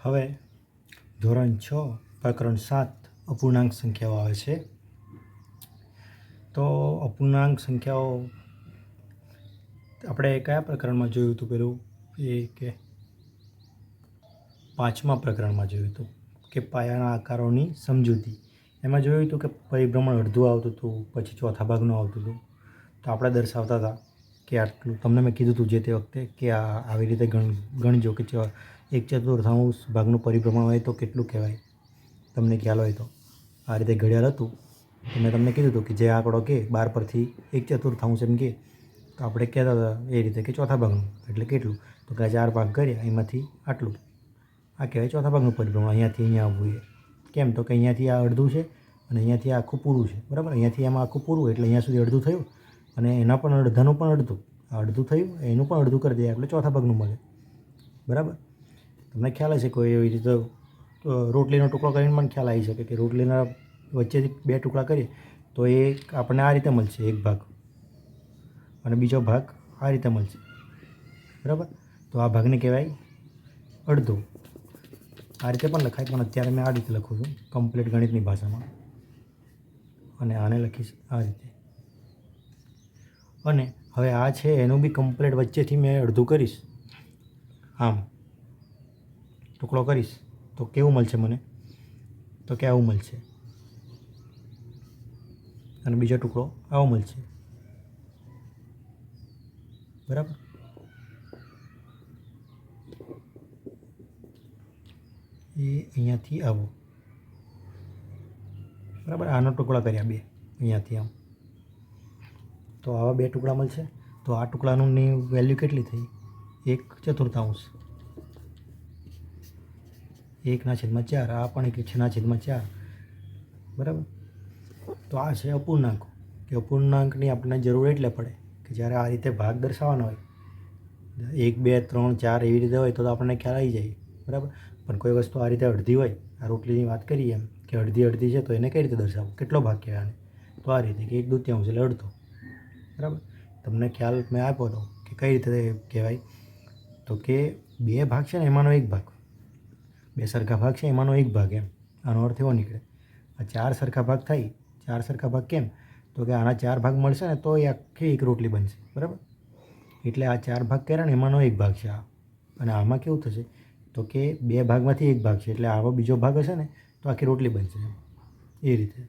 હવે ધોરણ 6 પ્રકરણ 7 અપૂર્ણાંક સંખ્યાઓ આવે છે. તો અપૂર્ણાંક સંખ્યાઓ આપણે કયા પ્રકરણમાં જોયું હતું? પેલું એ કે 5મા પ્રકરણમાં જોયું હતું કે પાયાના આકારોની સમજૂતી. એમાં જોયું હતું કે પરિભ્રમણ અડધું આવતું હતું, પછી ચોથા ભાગનું આવતું હતું. તો આપણે દર્શાવતા હતા કે આટલું. તમને મેં કીધું હતું જે તે વખતે કે આવી રીતે ગણજો કે 1/4 ભાગનું પરિભ્રમણ હોય તો કેટલું કહેવાય. તમને ખ્યાલ હોય તો આ રીતે ઘડિયાળ હતું તો મેં તમને કીધું હતું કે જે આંકડો કે 12 પરથી 1/4 એમ કે તો આપણે કહેતા હતા એ રીતે કે ચોથા ભાગનું એટલે કેટલું, તો કે 4 ભાગ કર્યા એમાંથી આટલું. આ કહેવાય ચોથા ભાગનું પરિભ્રમણ. અહીંયાથી અહીંયા આવવું એ કેમ, તો કે અહીંયાથી આ અડધું છે અને અહીંયાથી આ આખું પૂરું છે, બરાબર. અહીંયાથી એમાં આખું પૂરું એટલે અહીંયા સુધી અડધું થયું અને એના પણ અડધાનું પણ અડધું, આ અડધું થયું એનું પણ અડધું કરી દઈએ એટલે ચોથા ભાગનું મળે, બરાબર. તમને ખ્યાલ હશે કોઈ એવી રીતે રોટલીનો ટુકડો કરીને પણ ખ્યાલ આવી શકે કે રોટલીના વચ્ચેથી 2 ટુકડા કરીએ તો એ આપણને આ રીતે મળશે, એક ભાગ, અને બીજો ભાગ આ રીતે મળશે, બરાબર. તો આ ભાગને કહેવાય અડધો. આ રીતે પણ લખાય, પણ અત્યારે મેં આ રીતે લખું છું કમ્પ્લીટ ગણિતની ભાષામાં, અને આને લખીશ આ રીતે. અને હવે આ છે એનું બી કમ્પ્લીટ વચ્ચેથી મેં અડધું કરીશ, આમ ટુકડો કરીશ તો કેવું મળશે મને, તો કે આવું મળશે. અને બીજો ટુકડો આવો મળશે, બરાબર. એ અહીંયાથી આવો, બરાબર. આનો ટુકડા કર્યા 2 અહીંયાથી આમ, તો આવા 2 ટુકડા મળશે. તો આ ટુકડાનું વેલ્યુ કેટલી થઈ? 1/4. 1/4. આ પણ 1/4, બરાબર. તો આ છે અપૂર્ણાંક. કે અપૂર્ણાંકની આપણને જરૂર એટલે પડે કે જ્યારે આ રીતે ભાગ દર્શાવવાનો હોય, 1 2 3 4 એવી રીતે હોય તો આપણને ખ્યાલ આવી જાય, બરાબર. પણ કોઈ વસ્તુ આ રીતે અડધી હોય, આ રોટલીની વાત કરીએ એમ કે અડધી છે તો એને કઈ રીતે દર્શાવવું, કેટલો ભાગ કહેવાય આને, તો આ રીતે કે 1/2 એટલે અડધો, બરાબર. તમને ખ્યાલ મેં આપ્યો હતો કે કઈ રીતે કહેવાય, તો કે 2 ભાગ છે ને એમાંનો એક ભાગ, 2 સરખા ભાગ છે એમાંનો એક ભાગ, એમ આનો અર્થ એવો નીકળે. આ 4 સરખા ભાગ થાય, 4 સરખા ભાગ કેમ, તો કે આના 4 ભાગ મળશે ને તો એ આખી એક રોટલી બનશે, બરાબર. એટલે આ 4 ભાગ કર્યા ને એમાંનો એક ભાગ છે આ. અને આમાં કેવું થશે તો કે 2 ભાગમાંથી એક ભાગ છે એટલે આવો બીજો ભાગ હશે ને તો આખી રોટલી બનશે, એ રીતે.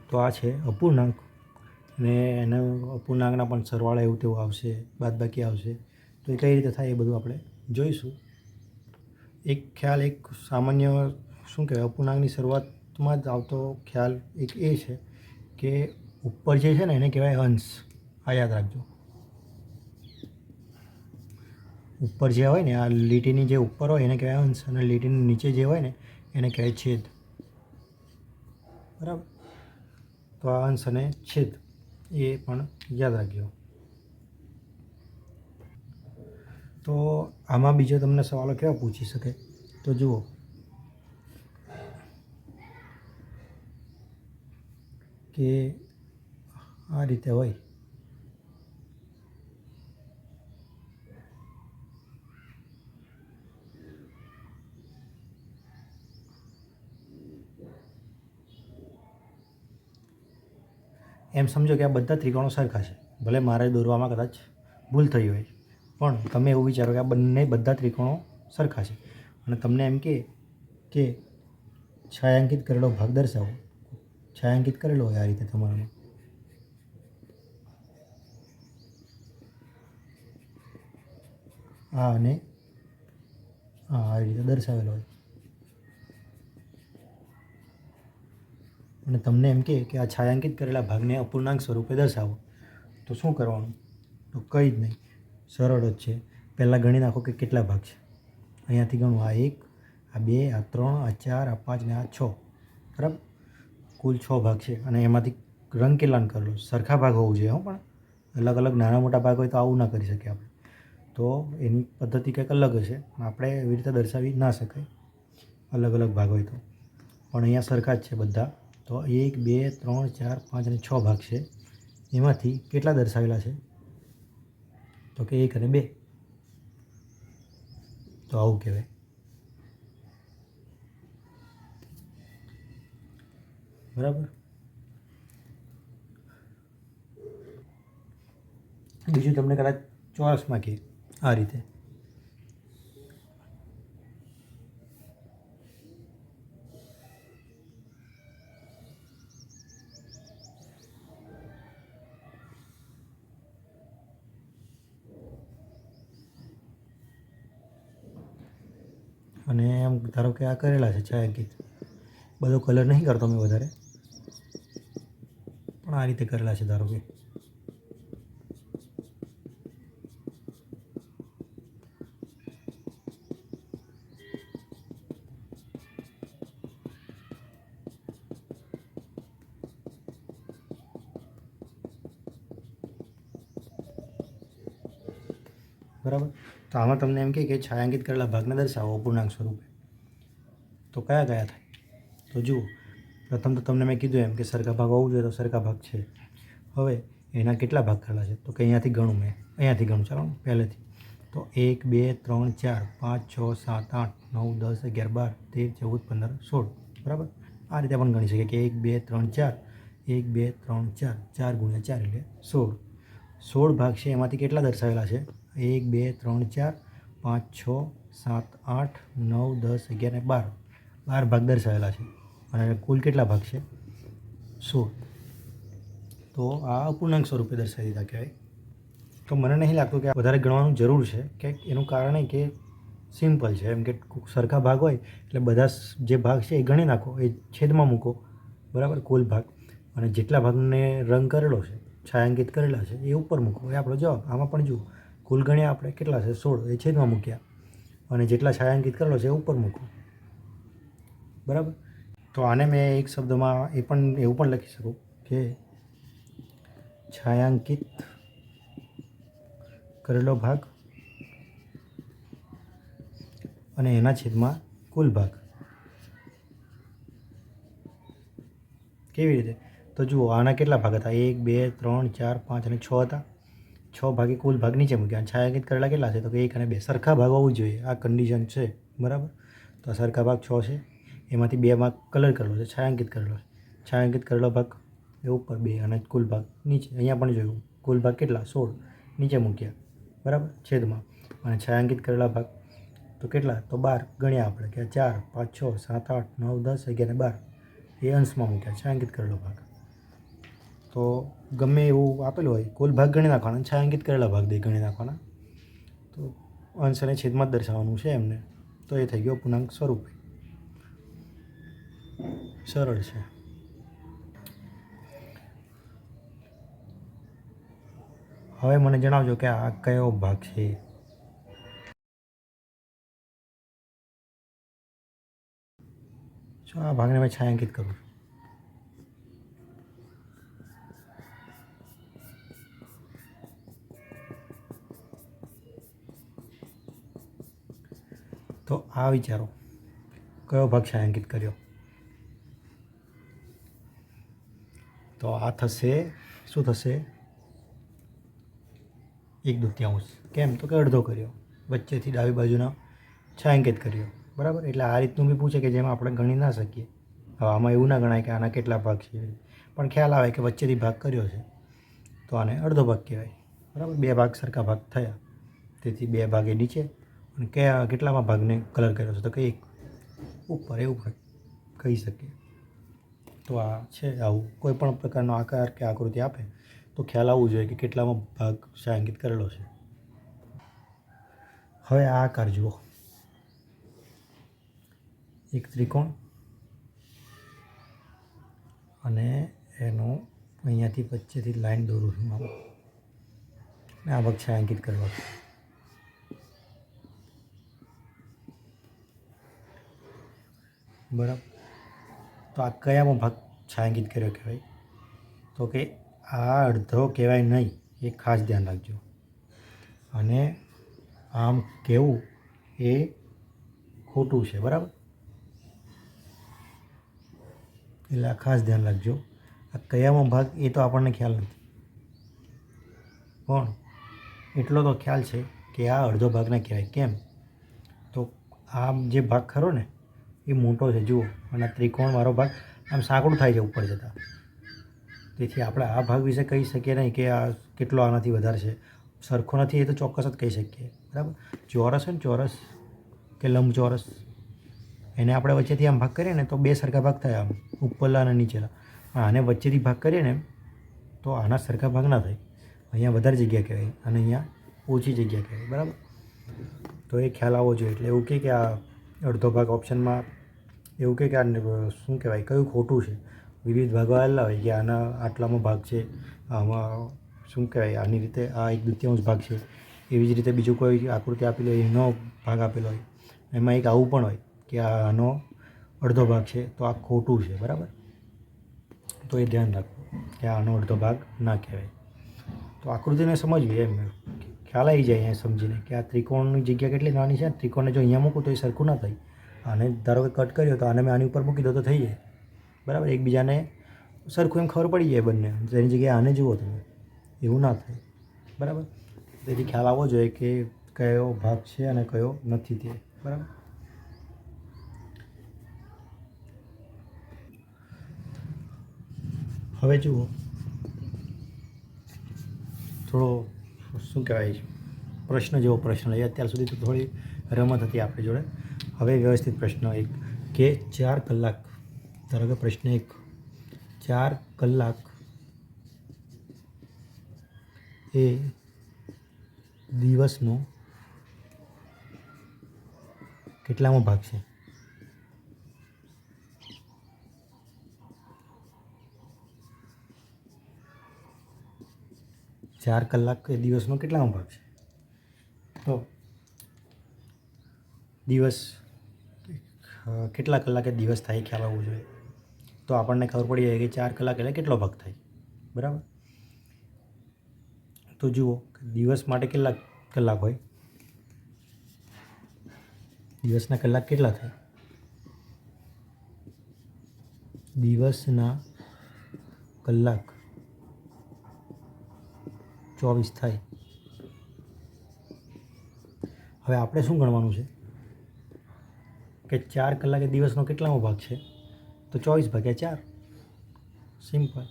તો આ છે અપૂર્ણાંક. ને એના અપૂર્ણાંકના પણ સરવાળા એવું તેવું આવશે, બાદબાકી આવશે. તો એ કઈ રીતે થાય એ બધું આપણે જોઈશું. એક ખ્યાલ, એક સામાન્ય શું કહેવાય, અપૂર્ણાંકની શરૂઆતમાં જ આવતો ખ્યાલ એક એ છે કે ઉપર જે છે ને એને કહેવાય અંશ. આ યાદ રાખજો. ઉપર જે હોય ને, આ લીટીની જે ઉપર હોય એને કહેવાય અંશ, અને લીટીની નીચે જે હોય ને એને કહેવાય છેદ, બરાબર. તો આ અંશ અને છેદ એ પણ યાદ રાખજો. તો આમાં બીજો તમને સવાલો કેવા પૂછી શકે, તો જુઓ કે આ રીતે હોય, એમ સમજો કે આ બધા ત્રિકોણો સરખા છે. ભલે મારે દોરવામાં કદાચ ભૂલ થઈ હોય, પણ તમે એવું વિચારો કે આ બધા ત્રિકોણો સરખા છે અને તમને એમ કે છાયાંકિત કરેલો ભાગ દર્શાવો. છાયાંકિત કરેલો હોય આ રીતે તમારામાં, આ અને આ રીતે દર્શાવેલો હોય, અને તમને એમ કે આ છાયાંકિત કરેલા ભાગને અપૂર્ણાંક સ્વરૂપે દર્શાવો, તો શું કરવાનું? તો કંઈ જ નહીં, સરળ જ છે. પહેલાં ગણી નાખો કે કેટલા ભાગ છે. અહીંયાથી ગણું, આ 1, આ 2, આ 3, આ 4, આ 5 ને આ 6, બરાબર. કુલ 6 ભાગ છે. અને એમાંથી રંગ કેટલાને કરેલો? સરખા ભાગ હોવું જોઈએ, પણ અલગ અલગ નાના મોટા ભાગ હોય તો આવું ના કરી શકીએ આપણે. તો એની પદ્ધતિ કંઈક અલગ હશે, આપણે એવી રીતે દર્શાવી ના શકાય અલગ અલગ ભાગ હોય તો. પણ અહીંયા સરખા જ છે બધા. તો 1 2 3 4 5 અને 6 ભાગ છે. એમાંથી કેટલા દર્શાવેલા છે? તો કે 1 અને 2. તો આવું કહેવાય. બરાબર. બીજું તમને કદાચ ચોરસમાં કે આ રીતે અને એમ ધારો કે આ કરેલા છે છાયાંકિત, બધો કલર નહીં કરતો મેં વધારે, પણ આ રીતે કરેલા છે ધારો કે. બરાબર. તો આમાં તમને એમ કે છાયાંકિત કરેલા ભાગને દર્શાવો અપૂર્ણાંક સ્વરૂપે, તો કયા કયા થાય? તો જુઓ, પ્રથમ તો તમને મેં કીધું એમ કે સરખા ભાગ હોવું જોઈએ, તો સરખા ભાગ છે. હવે એના કેટલા ભાગ કરેલા છે? તો કે અહીંયાથી ગણું, મેં અહીંયાથી ગણું, ચાલો પહેલેથી. તો 1 2 3 4 5 6 7 8 9 10 11 12 13 14 15 16. બરાબર. આ રીતે પણ ગણી શકીએ કે 1 2 3 4 1 2 3 4 4 ગુણ્યા 4 એટલે 16. 16 ભાગ છે, એમાંથી કેટલા દર્શાવેલા છે? 1 2 3 4 5 6 7 8 9 10 11 ને 12. 12 ભાગ દર્શાવેલા છે અને કુલ કેટલા ભાગ છે? 16. તો આ અપૂર્ણાંક સ્વરૂપે દર્શાવી દીધા કહેવાય. તો મને નહીં લાગતું કે વધારે ગણવાનું જરૂર છે, કે એનું કારણ એ કે સિમ્પલ છે, એમ કે સરખા ભાગ હોય એટલે બધા જે ભાગ છે એ ગણી નાખો, એ છેદમાં મૂકો, બરાબર, કુલ ભાગ, અને જેટલા ભાગને રંગ કરેલો છે, છાયાંકિત કરેલા છે, એ ઉપર મૂકો, એ આપણો જવાબ. આમાં પણ જુઓ, કુલ ગણ્યા આપણે કેટલા છે? 16, એ છેદમાં મૂક્યા, અને જેટલા છાયાંકિત કરેલો છે એ ઉપર મૂકો. બરાબર. તો આને મેં એક શબ્દમાં એવું પણ લખી શકું કે છાયાંકિત કરેલો ભાગ અને એના છેદમાં કુલ ભાગ. કેવી રીતે? તો જુઓ, આના કેટલા ભાગ હતા? 1 2 3 4 5 અને 6 હતા. 6 ભાગે કુલ ભાગ નીચે મૂક્યા. છાયાંકિત કરેલા કેટલા છે? તો કે 1 અને 2 સરખા ભાગ હોવું જોઈએ, આ કન્ડિશન છે. બરાબર. તો આ સરખા ભાગ 6 છે, એમાંથી 2 ભાગ કલર કરેલો છે, છાયાંકિત કરેલો છે. છાયાંકિત કરેલો ભાગ એ ઉપર 2 અને કુલ ભાગ નીચે. અહીંયા પણ જોયું, કુલ ભાગ કેટલા? 16, નીચે મૂક્યા, બરાબર, છેદમાં. અને છાયાંકિત કરેલા ભાગ તો કેટલા? તો 12 ગણ્યા આપણે કે 4 5 6 7 8 9 10 11 ને 12, એ અંશમાં મૂક્યા, છાયાંકિત કરેલો ભાગ. તો ગમે એવું આપેલું હોય, કુલ ભાગ ગણી નાખવાના, છાયાંકિત કરેલા ભાગ ગણી નાખવાના. તો અંશ અને છેદમાં જ દર્શાવવાનું છે એમને. તો એ થઈ ગયો પૂર્ણાંક સ્વરૂપે. સરળ છે. હવે મને જણાવજો કે આ કયો ભાગ છે? જો આ ભાગને મેં છાયાંકિત કરું છું. તો આ વિચારો, કયો ભાગ છાયાંકિત કર્યો? તો આ થશે, શું થશે? 1/2. કેમ? તો કે અડધો કર્યો, વચ્ચેથી ડાબી બાજુના છાયાંકિત કર્યો. બરાબર. એટલે આ રીતનું બી પૂછે કે જેમાં આપણે ગણી ના શકીએ. હવે આમાં એવું ના ગણાય કે આના કેટલા ભાગ છે, પણ ખ્યાલ આવે કે વચ્ચેથી ભાગ કર્યો છે, તો આને અડધો ભાગ કહેવાય. બરાબર. 2 ભાગ સરખા ભાગ થયા, તેથી 2 ભાગ એ નીચે, અને કેટલામાં ભાગને કલર કર્યો છે? તો કે 1 ઉપર, એવું પણ કહી શકીએ. તો આ છે આવું, કોઈ પણ પ્રકારનો આકાર કે આકૃતિ આપે તો ખ્યાલ આવવું જોઈએ કે કેટલામાં ભાગ છાયાંકિત કરેલો છે. હવે આ આકાર જુઓ, એક ત્રિકોણ અને એનો અહીંયાથી વચ્ચેથી લાઈન દોરું છું આમ, આ ભાગ છાયાંકિત કરવા. બરાબર. તો આ કયામાં ભાગ છાયાંકિત કર્યો કહેવાય? તો કે આ અડધો કહેવાય નહીં, એ ખાસ ધ્યાન રાખજો. અને આમ કહેવું એ ખોટું છે. બરાબર. એટલે આ ખાસ ધ્યાન રાખજો. આ કયામાં ભાગ એ તો આપણને ખ્યાલ નથી, પણ એટલો તો ખ્યાલ છે કે આ અડધો ભાગ ના કહેવાય. કેમ? તો આ જે ભાગ ખરો ને, એ મોટો છે જુઓ, અને ત્રિકોણવાળો ભાગ આમ સાંકડું થાય છે ઉપર જતાં. તેથી આપણે આ ભાગ વિશે કહી શકીએ નહીં કે આ કેટલો આનાથી વધારે છે, સરખો નથી એ તો ચોક્કસ જ કહી શકીએ. બરાબર. ચોરસ હોય ને ચોરસ કે લંબચોરસ, એને આપણે વચ્ચેથી આમ ભાગ કરીએ ને તો બે સરખા ભાગ થાય, આમ ઉપરલા અને નીચેલા. પણ આને વચ્ચેથી ભાગ કરીએ ને તો આના સરખા ભાગ ના થાય. અહીંયા વધારે જગ્યા કહેવાય અને અહીંયા ઓછી જગ્યા કહેવાય. બરાબર. તો એ ખ્યાલ આવવો જોઈએ. એટલે એવું કે આ અડધો ભાગ ઓપ્શનમાં એવું કે આ શું કહેવાય, કયું ખોટું છે. વિવિધ ભાગો આવેલા હોય કે આના આટલામાં ભાગ છે, આમાં શું કહેવાય આની રીતે આ 1/2 ભાગ છે, એવી જ રીતે બીજું કોઈ આકૃતિ આપેલી હોય એનો ભાગ આપેલો હોય. એમાં એક આવું પણ હોય કે આનો અડધો ભાગ છે તો આ ખોટું છે. બરાબર. તો એ ધ્યાન રાખવું કે આનો અડધો ભાગ ના કહેવાય. તો આકૃતિને સમજવી એમ ખ્યાલ આવી જાય અહીંયા સમજીને કે આ ત્રિકોણની જગ્યા કેટલી નાની છે. ત્રિકોણને જો અહીંયા મૂકું તો એ સરખું ના થાય. આને ધારો કે કટ કર્યો તો આને મેં આની ઉપર મૂકી દો તો થઈ જાય. બરાબર. એકબીજાને સરખું એમ ખબર પડી જાય બંને. તેની જગ્યાએ આને જુઓ તમે, એવું ના થાય. બરાબર. તેથી ખ્યાલ આવવો જોઈએ કે કયો ભાગ છે અને કયો નથી તે. બરાબર. હવે જુઓ, થોડો શું કહેવાય પ્રશ્ન જેવો પ્રશ્ન લઈએ. અત્યાર સુધી તો થોડી રમત હતી આપણી જોડે. હવે વ્યવસ્થિત પ્રશ્ન એક કે 4 કલાક, ધારો કે પ્રશ્ન 1, 4 કલાક એ દિવસનો કેટલામો ભાગ છે? ચાર કલાક એ દિવસનો કેટલામો ભાગ છે? તો દિવસ કેટલા કલાકે દિવસ થાય ખ્યાલ આવવો જોઈએ. તો આપણને ખબર પડી જાય કે 4 કલાક એટલે કેટલો ભાગ થાય. બરાબર. તો જુઓ, દિવસ માટે કેટલા કલાક હોય? દિવસના કલાક કેટલા થાય? દિવસના કલાક 24 થાય. હવે આપણે શું ગણવાનું છે કે 4 કલાકે દિવસનો કેટલામો ભાગ છે? તો 24/4. સિમ્પલ.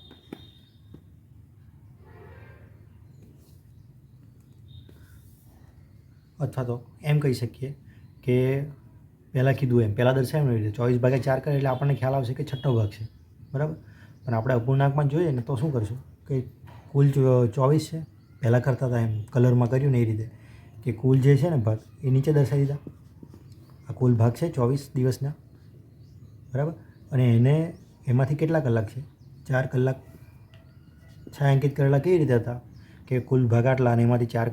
અથવા તો એમ કહી શકીએ કે પહેલાં કીધું એમ, પહેલાં દર્શાવ્યું એવી રીતે 24/4 કરે એટલે આપણને ખ્યાલ આવશે કે છઠ્ઠો ભાગ છે. બરાબર. પણ આપણે અપૂર્ણાંકમાં જોઈએ ને તો શું કરશું કે કુલ 24 છે, પહેલાં કરતા હતા એમ કલરમાં કર્યું ને એ રીતે કે કુલ જે છે ને ભાગ એ નીચે દર્શાવી દીધા. આ કુલ ભાગ છે 24 દિવસના. બરાબર. અને એને એમાંથી કેટલા કલાક છે? 4 કલાક છાંયાંકિત કરેલા કેવી રીતે હતા કે કુલ ભાગ આટલા અને એમાંથી 4,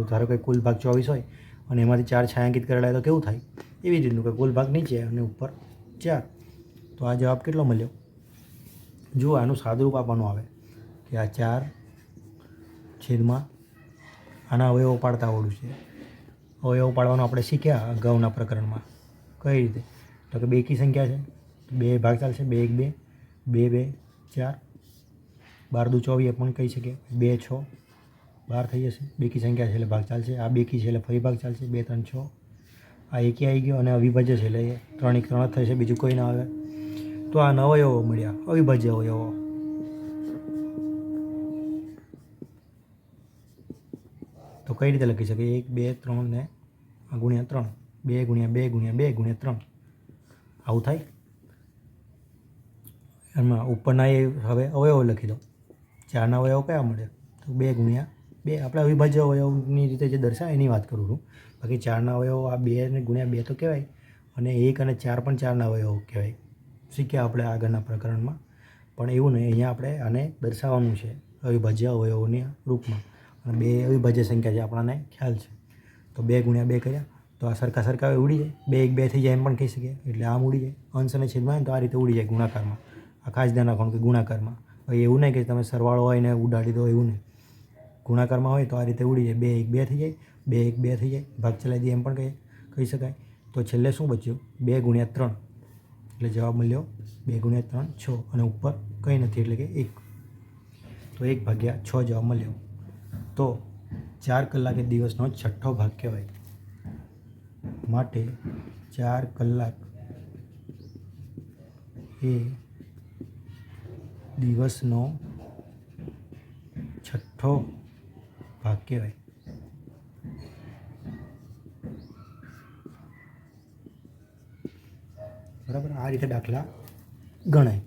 ધારો કે કુલ ભાગ 24 હોય અને એમાંથી 4 છાંયાંકિત કરેલા હોય તો કેવું થાય? એવી જ રીતનું કે કુલ ભાગ નીચે અને ઉપર 4. તો આ જવાબ કેટલો મળ્યો? જુઓ, આનું સાદુરૂપ આપવાનું આવે કે આ 4 છેદમાં આના અવયવો પાડતા આવડું છે. અવયવો પાડવાનું આપણે શીખ્યા અગાઉના પ્રકરણમાં. કઈ રીતે? તો કે બેકી સંખ્યા છે, 2 ભાગ ચાલશે, 2 1 2, 2 2 4, 12 દુ 24 પણ કહી શકીએ. 2 6 12 થઈ જશે. બેકી સંખ્યા છે એટલે ભાગ ચાલશે. આ બેકી છે એટલે ફરી ભાગ ચાલશે. 2 3 6. આ એકી આવી ગયો અને અવિભાજ્ય છે એટલે 3 1 3 જ થશે, બીજું કોઈ ના આવે. તો આ અવયવો મળ્યા, અવિભાજ્ય અવયવો. તો કઈ રીતે લખી શકીએ? 1 2 3 ને ગુણ્યા 3, 2 ગુણ્યા 2 ગુણ્યા 2 ગુણ્યા 3. આવું થાય. એમાં ઉપરના એ હવે અવયવો લખી દો. 4ના અવયવો કયા મળે? તો 2 ગુણ્યા 2. આપણે અવિભાજ્ય અવયવની રીતે જે દર્શાવે એની વાત કરું છું. બાકી 4ના અવયવો આ 2 ને ગુણ્યા 2 તો કહેવાય, અને 1 અને 4 પણ 4ના અવયવો કહેવાય. શીખ્યા આપણે આગળના પ્રકરણમાં. પણ એવું નહીં, અહીંયા આપણે આને દર્શાવવાનું છે અવિભાજ્ય અવયવોના રૂપમાં. અને 2 અવિભાજ્ય સંખ્યા છે, આપણને ખ્યાલ છે. તો 2 ગુણ્યા 2 કર્યા તો આ સરખા સરખા ઉડી જાય. 2 1 2 થઈ જાય એમ પણ કહી શકીએ. એટલે આમ ઉડી જાય. અંશ અને છેદમાં હોય તો આ રીતે ઉડી જાય ગુણાકારમાં. આ ખાસ ધ્યાન રાખવાનું કે ગુણાકારમાં. હવે એવું નહીં કે તમે સરવાળો હોય ને ઉડાડી દો, એવું નહીં. ગુણાકારમાં હોય તો આ રીતે ઉડી જાય. 2 1 2 થઈ જાય, 2 1 2 થઈ જાય, ભાગ ચલાવી દઈએ એમ પણ કહી શકાય. તો છેલ્લે શું બચ્યું? 2 ગુણ્યા 3. એટલે જવાબ મળ્યો 2 ગુણ્યા 3 6, અને ઉપર કંઈ નથી એટલે કે 1. તો 1/6 જવાબ મળ્યો. તો 4 કલાક એ દિવસનો છઠ્ઠો ભાગ કહેવાય. માટે 4 કલાક એ દિવસનો છઠ્ઠો ભાગ કહેવાય. બરાબર, આ રીતે દાખલા ગણાય.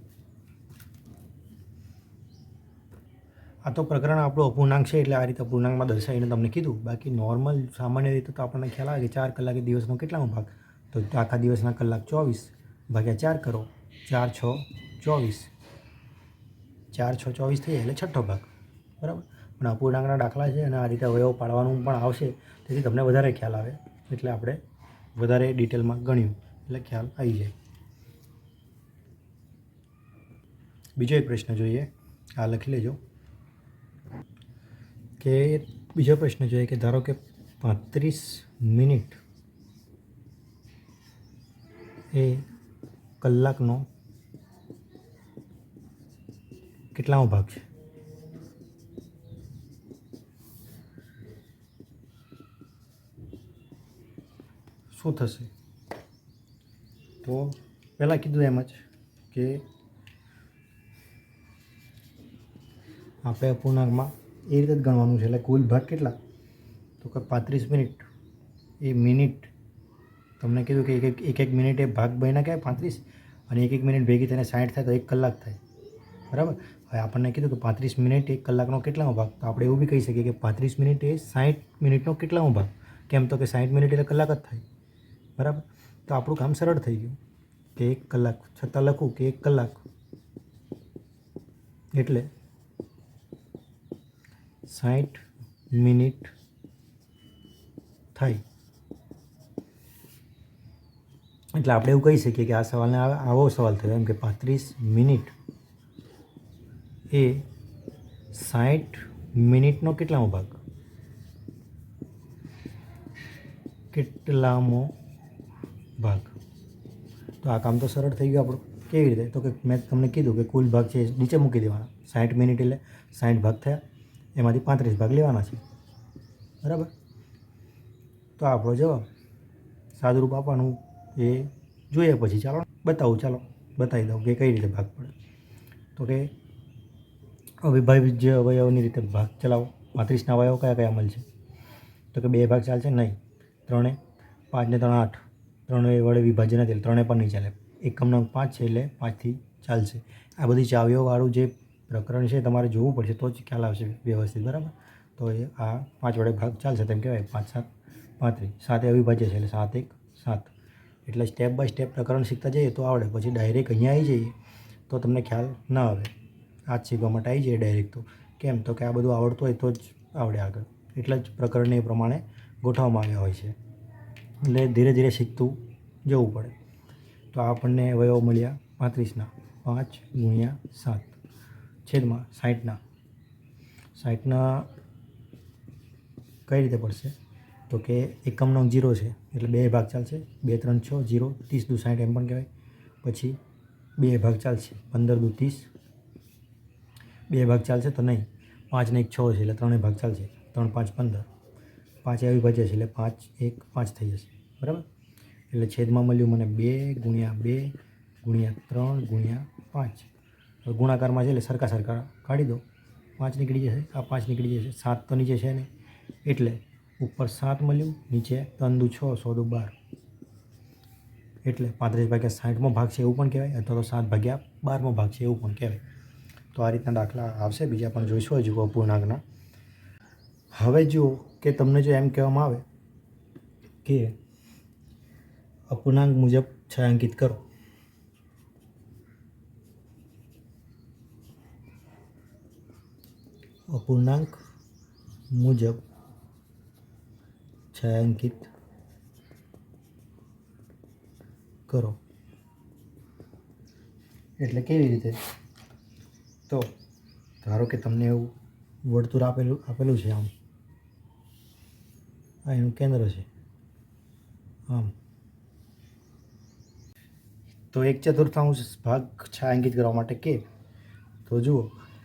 આ તો પ્રકરણ આપણું અપૂર્ણાંક છે એટલે આ રીતે અપૂર્ણાંકમાં દર્શાવીને તમને કીધું. બાકી નોર્મલ સામાન્ય રીતે તો આપણને ખ્યાલ આવે કે 4 કલાક એ દિવસનો કેટલામો ભાગ, તો આખા દિવસના કલાક 24 ભાગ્યા 4 કરો, 4 6 24, 4 6 24 થઈ જાય એટલે છઠ્ઠો ભાગ. બરાબર, પણ અપૂર્ણાંકના દાખલા છે અને આ રીતે અવયવ પાડવાનું પણ આવશે, તેથી તમને વધારે ખ્યાલ આવે, એટલે આપણે વધારે ડિટેલમાં ગણ્યું એટલે ખ્યાલ આવી જાય. બીજો એક પ્રશ્ન જોઈએ, આ લખી લેજો. કે બીજો પ્રશ્ન જોઈએ કે ધારો કે 35 મિનિટ એ કલાકનો કેટલામો ભાગ છે? શું થશે? તો પહેલાં કીધું એમ જ કે આપણે અપૂર્ણાંકમાં એ રીતે જ ગણવાનું છે. એટલે કુલ ભાગ કેટલા? તો કે 35 મિનિટ એ મિનિટ, તમને કીધું કે એક મિનિટ એ ભાગ બન્યા કે 35, અને એક મિનિટ ભેગી થઈને 60 થાય તો 1 કલાક થાય. બરાબર, હવે આપણને કીધું કે 35 મિનિટ એક કલાકનો કેટલામો ભાગ, તો આપણે એવું બી કહી શકીએ કે 35 મિનિટ એ 60 મિનિટનો કેટલામો ભાગ. કેમ? તો કે 60 મિનિટ એટલે કલાક જ થાય. બરાબર, તો આપણું કામ સરળ થઈ ગયું કે 1 કલાક, છતાં લખું કે 1 કલાક એટલે 60 મિનિટ થાય. એટલે આપણે એવું કહી શકીએ કે આ સવાલને આવો સવાલ થયો એમ કે 35 મિનિટ એ 60 મિનિટનો કેટલામો ભાગ? કેટલામો ભાગ? તો આ કામ તો સરળ થઈ ગયું આપણું. કેવી રીતે? તો કે મેં તમને કીધું કે કુલ ભાગ છે નીચે મૂકી દેવાના. 60 મિનિટ એટલે 60 ભાગ થયા, એમાંથી 35 ભાગ લેવાના છે. બરાબર, તો આપણો જવાબ સાદુરૂપ આપવાનું એ જોઈએ પછી. ચાલો બતાવી દઉં કે કઈ રીતે ભાગ પડે. તો કે અવિભાજ્ય અવયવની રીતે ભાગ ચલાવો. 35ના અવયવ કયા કયા મળશે? તો કે 2 ભાગ ચાલશે નહીં, 3 5 ને 3 8, 3 વડે વિભાજ્ય નથી, 3 પણ નહીં ચાલે. એકમનો 5 છે એટલે 5થી ચાલશે. આ બધી ચાવીઓવાળું જે પ્રકરણ છે તમારે જોવું પડશે તો જ ખ્યાલ આવશે વ્યવસ્થિત. બરાબર, તો એ આ 5 વડે ભાગ ચાલશે, તેમ કહેવાય. 5 7 35, 7 અવિભાજ્ય છે એટલે 7 1 7. એટલે સ્ટેપ બાય સ્ટેપ પ્રકરણ શીખતા જઈએ તો આવડે. પછી ડાયરેક્ટ અહીંયા આવી જઈએ તો તમને ખ્યાલ ના આવે. આ જ શીખવા માટે આવી જઈએ ડાયરેક્ટ. તો કેમ? તો કે આ બધું આવડતું હોય તો જ આવડે આગળ. એટલે જ પ્રકરણને એ પ્રમાણે ગોઠવવામાં આવ્યા હોય છે. એટલે ધીરે ધીરે શીખતું જવું પડે. તો આપણને અવયવ મળ્યા 35ના, 5 ગુણ્યા 7 છેદમાં 60ના. 60ના કઈ રીતે પડશે? તો કે એકમનો 0 છે એટલે 2 ભાગ ચાલશે. 2 3 6 0, 30 દુ 60 એમ પણ કહેવાય. પછી 2 ભાગ ચાલશે, 15 દુ 30, 2 ભાગ ચાલશે તો નહીં. 5 ને 1 6 છે એટલે 3 ભાગ ચાલશે. 3 5 15, 5 અવિભાજ્ય છે એટલે 5 1 5 થઈ જશે. બરાબર, એટલે છેદમાં મળ્યું મને 2 ગુણ્યા 2 ગુણ્યા 3 ગુણ્યા 5. હવે ગુણાકારમાં છે એટલે સરખા કાઢી દો. 5 નીકળી જશે, આ 5 નીકળી જશે. 7 તો નીચે છે ને, એટલે ઉપર 7 મળ્યું, નીચે 3 દુ 6, 100 દુ 12, એટલે 35 ભાગ્યા 60મો ભાગ છે એવું પણ કહેવાય, અથવા તો 7 ભાગ્યા 12મો ભાગ છે એવું પણ કહેવાય. તો આ રીતના દાખલા આવશે. બીજા પણ જોઈશું હજુ અપૂર્ણાંકના. હવે જુઓ કે તમને જો એમ કહેવામાં આવે કે અપૂર્ણાંક મુજબ છાંયાંકિત કરો. અપૂર્ણાંક મુજબ છાંયાંકિત કરો એટલે કેવી રીતે? તો ધારો કે તમને એવું વર્તુળ આપેલું છે, આમ આ એનું કેન્દ્ર છે, આમ તો 1/4 ભાગ છાંયાંકિત કરવા માટે કે તો જુઓ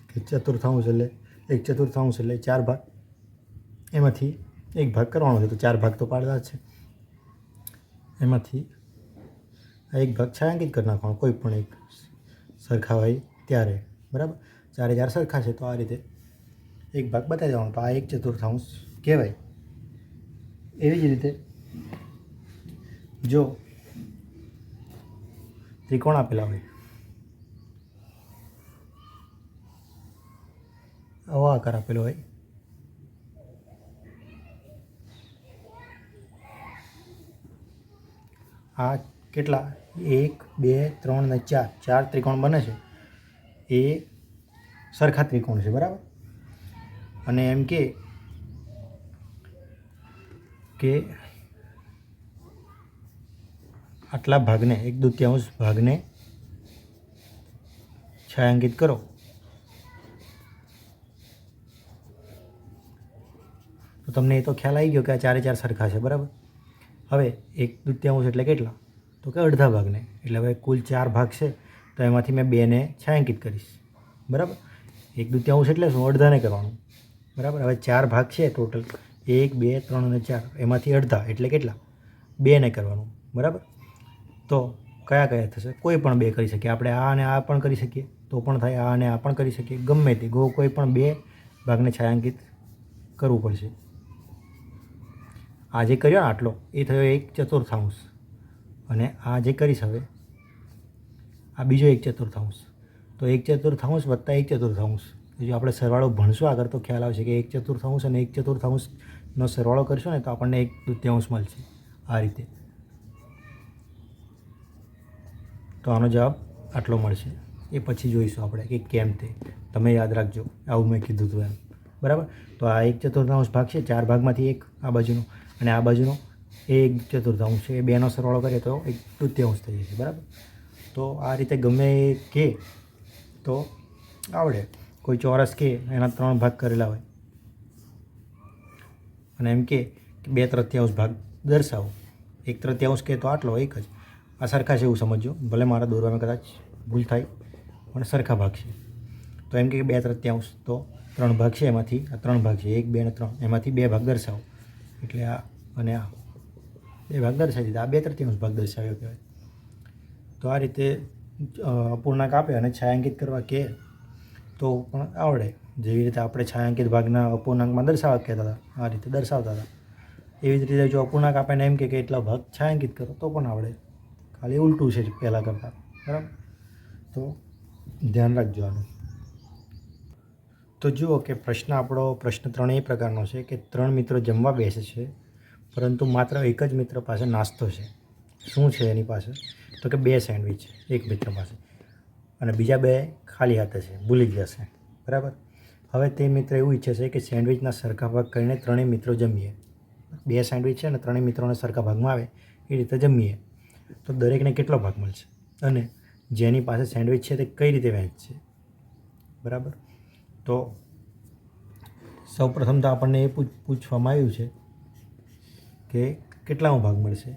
કે 1/4 એટલે 1/4 એટલે 4 ભાગ, એમાંથી 1 ભાગ કરવાનો છે. તો 4 ભાગ તો પાડવા જ છે. એમાંથી આ 1 ભાગ છાંયાંકિત કરી નાખવાનો, કોઈ પણ એક. સરખા હોય ત્યારે, બરાબર. ચારે ચાર સરખા છે તો આ રીતે એક ભાગ બતાવી દેવાનો, તો આ 1/4 કહેવાય. એવી જ રીતે જો ત્રિકોણ આપેલા હોય, આવો આકાર આપેલો હોય, આ કેટલા 1 2 3 ને 4 ત્રિકોણ બને છે, એ સરખા ત્રિકોણ છે, બરાબર. અને એમ કે આટલા ભાગને 1/2 ભાગને છાયાંકિત કરો. તો તમને એ તો ખ્યાલ આવી ગયો કે આ ચારે ચાર સરખા છે, બરાબર. હવે 1/2 એટલે કેટલા? તો કે અડધા ભાગને. એટલે હવે કુલ 4 ભાગ છે તો એમાંથી મેં 2ને છાયાંકિત કરીશ, બરાબર. 1/2 એટલે શું? અડધાને કરવાનું, બરાબર. હવે 4 ભાગ છે ટોટલ, 1 2 3 અને 4, એમાંથી અડધા એટલે કેટલા? 2ને કરવાનું, બરાબર. તો કયા કયા થશે? કોઈ પણ 2 કરી શકીએ આપણે. આ અને આ પણ કરી શકીએ તો પણ થાય, આ અને આ પણ કરી શકીએ, ગમે તે કોઈ પણ 2 ભાગને છાયાંકિત કરવું પડશે. આ જે કર્યો ને આટલો એ થયો 1/4, અને આ જે કરીશ હવે આ બીજો 1/4. તો 1/4 વત્તા 1/4. જો આપણે સરવાળો ભણશું આગળ તો ખ્યાલ આવશે કે 1/4 અને 1/4નો સરવાળો કરશો ને તો આપણને 1/2 મળશે, આ રીતે. તો આનો જવાબ આટલો મળશે. એ પછી જોઈશું આપણે કે કેમ તે. તમે યાદ રાખજો, આવું મેં કીધું હતું એમ, બરાબર. તો આ 1/4 ભાગ છે, 4 ભાગમાંથી એક આ બાજુનો, અને આ બાજુનો એ 1/4 છે. એ બેનો સરવાળો કરીએ તો 1/2 થઈ જશે, બરાબર. તો આ રીતે ગમે એ કે તો આવડે. કોઈ ચોરસ કે એના 3 ભાગ કરેલા હોય અને એમ કે 2/3 ભાગ દર્શાવો. 1/3 કે તો આટલો એક જ. આ સરખા છે એવું સમજો, ભલે મારા દોરવામાં કદાચ ભૂલ થાય પણ સરખા ભાગ છે. તો એમ કે 2/3 તો 3 ભાગ છે, એમાંથી આ 3 ભાગ છે, 1 2 અને 3, એમાંથી 2 ભાગ દર્શાવો. એટલે આ અને આ 2 ભાગ દર્શાવી દીધા. આ 2/3 ભાગ દર્શાવ્યો કહેવાય. તો આ રીતે અપૂર્ણાંક આપે અને છાયાંકિત કરવા કહે તો પણ આવડે. જેવી રીતે આપણે છાયાંકિત ભાગના અપૂર્ણાંકમાં દર્શાવવા કહેતા હતા, આ રીતે દર્શાવતા હતા. એવી જ રીતે જો અપૂર્ણાંક આપીને એમ કે એટલા ભાગ છાયાંકિત કરો તો પણ આવડે. ખાલી ઉલટું છે પહેલાં કરતાં, બરાબર. તો ધ્યાન રાખજો આનું. તો જુઓ કે પ્રશ્ન 3 એ પ્રકારનો છે કે 3 મિત્રો જમવા બેસે છે, પરંતુ માત્ર એક જ મિત્ર પાસે નાસ્તો છે. શું છે એની પાસે? તો કે 2 સેન્ડવિચ એક મિત્ર પાસે, અને બીજા 2 ખાલી હાથે છે, ભૂલી ગયા છે, બરાબર. હવે તે મિત્ર એવું ઈચ્છે છે કે સેન્ડવિચના સરખા ભાગ કરીને 3 મિત્રો જમીએ. 2 સેન્ડવિચ છે ને 3 મિત્રોને સરખા ભાગમાં આવે એ રીતે જમીએ. તો દરેકને કેટલો ભાગ મળશે? અને જેની પાસે સેન્ડવિચ છે તે કઈ રીતે વહેંચશે, બરાબર. તો સૌપ્રથમ તો આપણને એ પૂછવામાં આવ્યું છે કે કેટલામો ભાગ મળશે.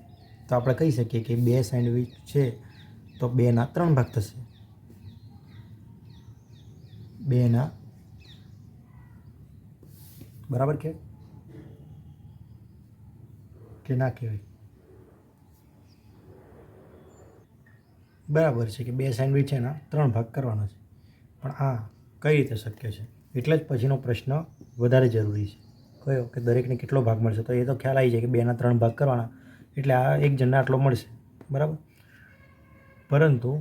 તો આપણે કહી શકીએ કે 2 સેન્ડવિચ છે તો 2ના 3 ભાગ થશે. 2ના, બરાબર કે ના કહેવાય? બરાબર છે કે 2 સેન્ડવિચ છે એના 3 ભાગ કરવાના છે. પણ આ કઈ રીતે શક્ય છે? એટલે જ પછીનો પ્રશ્ન વધારે જરૂરી છે. કયો? કે દરેકને કેટલો ભાગ મળશે? તો એ તો ખ્યાલ આવી જાય કે 2ના 3 ભાગ કરવાના, એટલે આ એક જણને આટલો મળશે, બરાબર. પરંતુ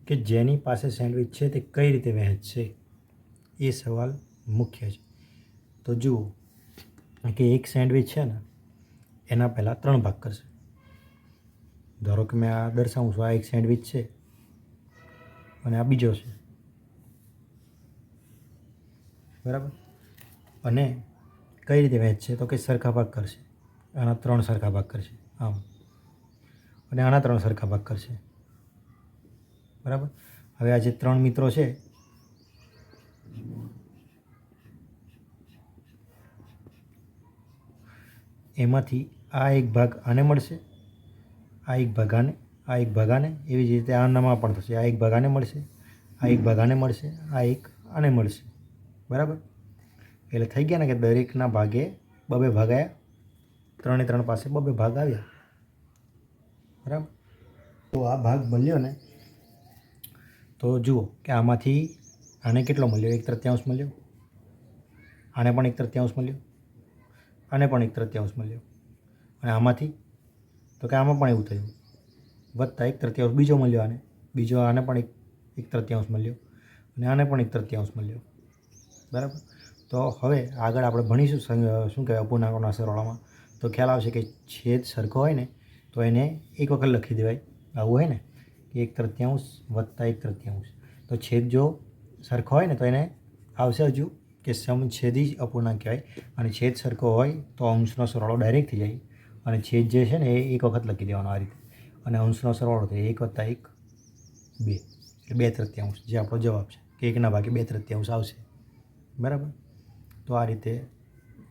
કે જેની પાસે સેન્ડવિચ છે તે કઈ રીતે વહેંચશે, એ સવાલ મુખ્ય છે. તો જુઓ કે એક સેન્ડવિચ છે ને એના પહેલાં 3 ભાગ કરશે. ધારો કે મેં આ દર્શાવું છું, આ એક સેન્ડવિચ છે અને આ બીજો છે, બરાબર. અને કઈ રીતે વહેંચશે? તો કે સરખા ભાગ કરશે. આના 3 સરખા ભાગ કરશે આમ, અને આના 3 સરખા ભાગ કરશે, બરાબર. હવે આ જે 3 મિત્રો છે એમાંથી આ એક ભાગ આને મળશે, આ એક ભાગ આને, આ એક ભાગ આને. એવી જ રીતે આનામાં પણ થશે. આ એક ભાગ આને મળશે, આ એક ભાગ આને મળશે, આ એક આને મળશે, બરાબર. એટલે થઈ ગયા ને કે દરેકના ભાગે 2 ભાગ આવ્યા. 3 પાસે 2 ભાગ આવ્યા, બરાબર. તો આ ભાગ મળ્યો ને તો જુઓ કે આમાંથી આને કેટલો મળ્યો, 1/3 મળ્યો, આને પણ 1/3 મળ્યો, આને પણ 1/3 મળ્યો, અને આમાંથી તો કે આમાં પણ એવું થયું, વત્તા 1/3 બીજો મળ્યો, બીજો આને પણ 1/3 મળ્યો, અને આને પણ 1/3 મળ્યો, બરાબર. તો હવે આગળ આપણે ભણીશું શું કહેવાય અપૂર્ણાંકોના સરવાળામાં, તો ખ્યાલ આવશે કે છેદ સરખો હોય ને તો એને એક વખત લખી દેવાય. આવું હોય ને કે 1/3 વત્તા 1/3, તો છેદ જો સરખો હોય ને તો એને આવશે હજુ કે સમછેદી અપૂર્ણાંક કહેવાય, અને છેદ સરખો હોય તો અંશનો સરવાળો ડાયરેક્ટ થઈ જાય, અને છેદ જે છે ને એ એક વખત લખી દેવાનો આ રીતે, અને અંશનો સરવાળો થાય 1 + 1 2, એટલે 2/3 જે આપણો જવાબ છે કે 1/2 આવશે, બરાબર. તો આ રીતે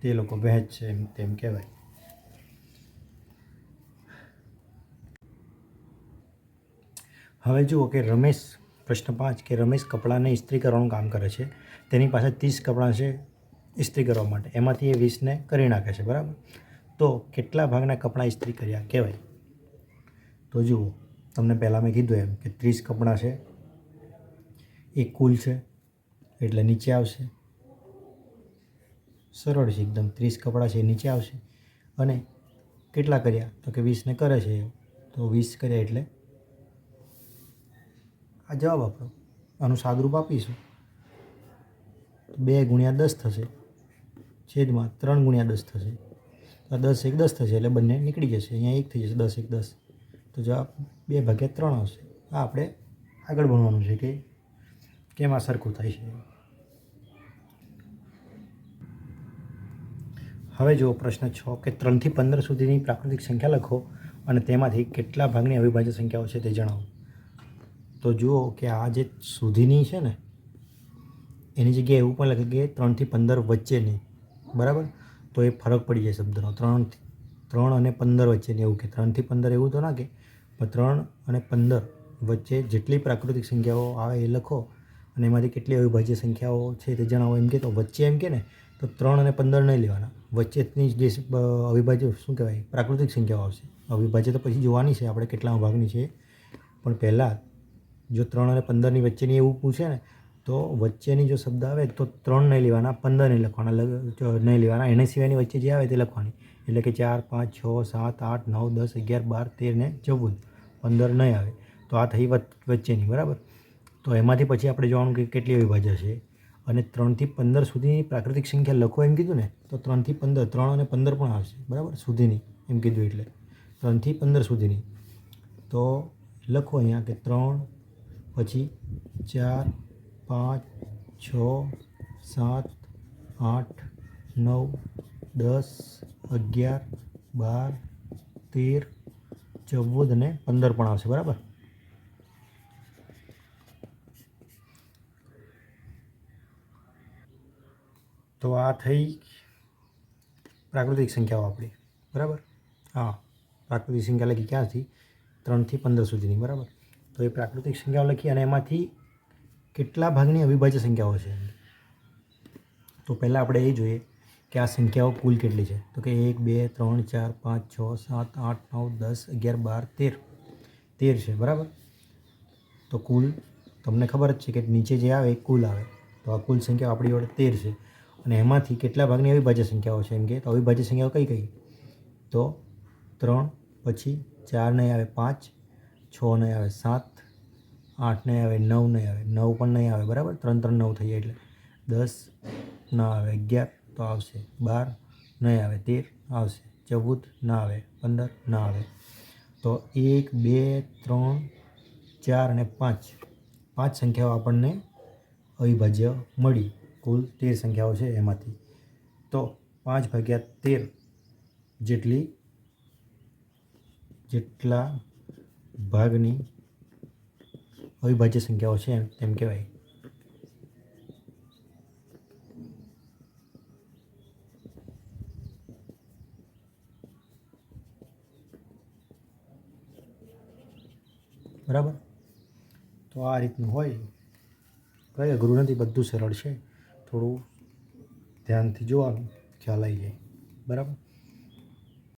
તે લોકો વહેંચ છે એમ તેમ કહેવાય. હવે જુઓ કે રમેશ, પ્રશ્ન 5 કે રમેશ કપડાને ઇસ્ત્રી કરવાનું કામ કરે છે. તેની પાસે 30 કપડાં છે ઇસ્ત્રી કરવા માટે, એમાંથી એ 20ને કરી નાખે છે, બરાબર. તો કેટલા ભાગના કપડાં ઇસ્ત્રી કર્યા કહેવાય? તો જુઓ, તમને પહેલાં મેં કીધું એમ કે 30 કપડાં છે એ કુલ છે, એટલે નીચે આવશે. સરળ છે એકદમ, 30 કપડાં છે એ નીચે આવશે. અને કેટલા કર્યા તો કે 20ને કરે છે, તો 20 કર્યા એટલે આ જવાબ આપણો. આનું સાદુરૂપ આપીશું, 2 × 10 થશે, છેદમાં 3 × 10 થશે, તો 10 × 10 થશે એટલે બંને નીકળી જશે, અહીંયા 1 થઈ જશે, 10 × 10, તો જવાબ 2/3 આવશે. આ આપણે આગળ ભણવાનું છે કે કેમ આ સરખું થાય છે. હવે જુઓ પ્રશ્ન 6 કે 3 થી 15 સુધીની પ્રાકૃતિક સંખ્યા લખો અને તેમાંથી કેટલા ભાગની અવિભાજ્ય સંખ્યાઓ છે તે જણાવો. તો જુઓ કે આ જે સુધીની છે ને એની જગ્યાએ એવું પણ લખે કે 3 થી 15 વચ્ચેની, બરાબર. તો એ ફરક પડી જાય શબ્દનો, 3 અને 15 વચ્ચેની એવું કે 3 થી 15 એવું તો ના કે, પણ 3 અને 15 વચ્ચે જેટલી પ્રાકૃતિક સંખ્યાઓ આવે એ લખો અને એમાંથી કેટલી અવિભાજ્ય સંખ્યાઓ છે તે જણાવો. એમ કે તો વચ્ચે એમ કે ને તો 3 અને 15 નહીં લેવાના, વચ્ચેની જે અવિભાજ્ય શું કહેવાય પ્રાકૃતિક સંખ્યાઓ આવશે. અવિભાજ્ય તો પછી જોવાની છે આપણે કેટલા ભાગની છે, પણ પહેલાં જો 3 અને 15ની વચ્ચેની એવું પૂછે ને તો વચ્ચેની જો શબ્દ આવે તો 3 નહીં લેવાના, 15 નહીં લખવાના, નહીં લેવાના, એના સિવાયની વચ્ચે જે આવે તે લખવાની. એટલે કે 4 5 6 7 8 9 10 11 12 13 ને 14, 15 નહીં આવે. તો આ થઈ વચ્ચેની, બરાબર. તો એમાંથી પછી આપણે જોવાનું કે કેટલી અવિભાજ્ય છે, અને 3 થી 15 સુધીની પ્રાકૃતિક સંખ્યા લખો એમ કીધું ને, તો 3 થી 15, 3 અને 15 પણ આવશે, બરાબર, સુધીની એમ કીધું એટલે 3 થી 15 સુધીની. તો લખો અહીંયા કે 3, પછી 4 5 6 7 8 9 10 11 12 13 14 અને 15 પણ આવશે, બરાબર. તો આ થઈ પ્રાકૃતિક સંખ્યાઓ આપણી, બરાબર. હા, પ્રાકૃતિક સંખ્યા લખી ક્યાંથી? 3 થી 15 સુધીની, બરાબર. તો એ પ્રાકૃતિક સંખ્યાઓ લખી અને એમાંથી કેટલા ભાગની અવિભાજ્ય સંખ્યાઓ છે. તો પહેલાં આપણે એ જોઈએ કે આ સંખ્યાઓ કુલ કેટલી છે. તો કે 1 2 3 4 5 6 7 8 9 10 11 12 13 છે, બરાબર. તો કુલ તમને ખબર જ છે કે નીચે જે આવે એ કુલ આવે, તો આ કુલ સંખ્યાઓ આપણી જોડે 13 છે. અને એમાંથી કેટલા ભાગની અવિભાજ્ય સંખ્યાઓ છે એમ કે, તો અવિભાજ્ય સંખ્યાઓ કઈ કઈ? તો 3, પછી 4 નહીં આવે, 5, 6 નહીં આવે, 7, 8 નહીં આવે, 9 નહીં આવે, 9 પણ નહીં આવે, બરાબર. 3 3 9 થઈ જાય એટલે 10 ના આવે, 11 તો આવશે, 12 નહીં આવે, 13 આવશે, 14 ના આવે, 15 ના આવે. તો 1 2 3 4 અને 5, 5 સંખ્યાઓ આપણને અવિભાજ્ય મળી. કુલ 13 સંખ્યાઓ છે એમાંથી. તો 5/13 જેટલા ભાગની અવિભાજ્ય સંખ્યાઓ છે તેમ કહેવાય. બરાબર. તો આ રીતનું હોય, કંઈ અઘરું નથી, બધું સરળ છે. થોડું ધ્યાનથી જોવાનું, ખ્યાલ આવી જાય, બરાબર.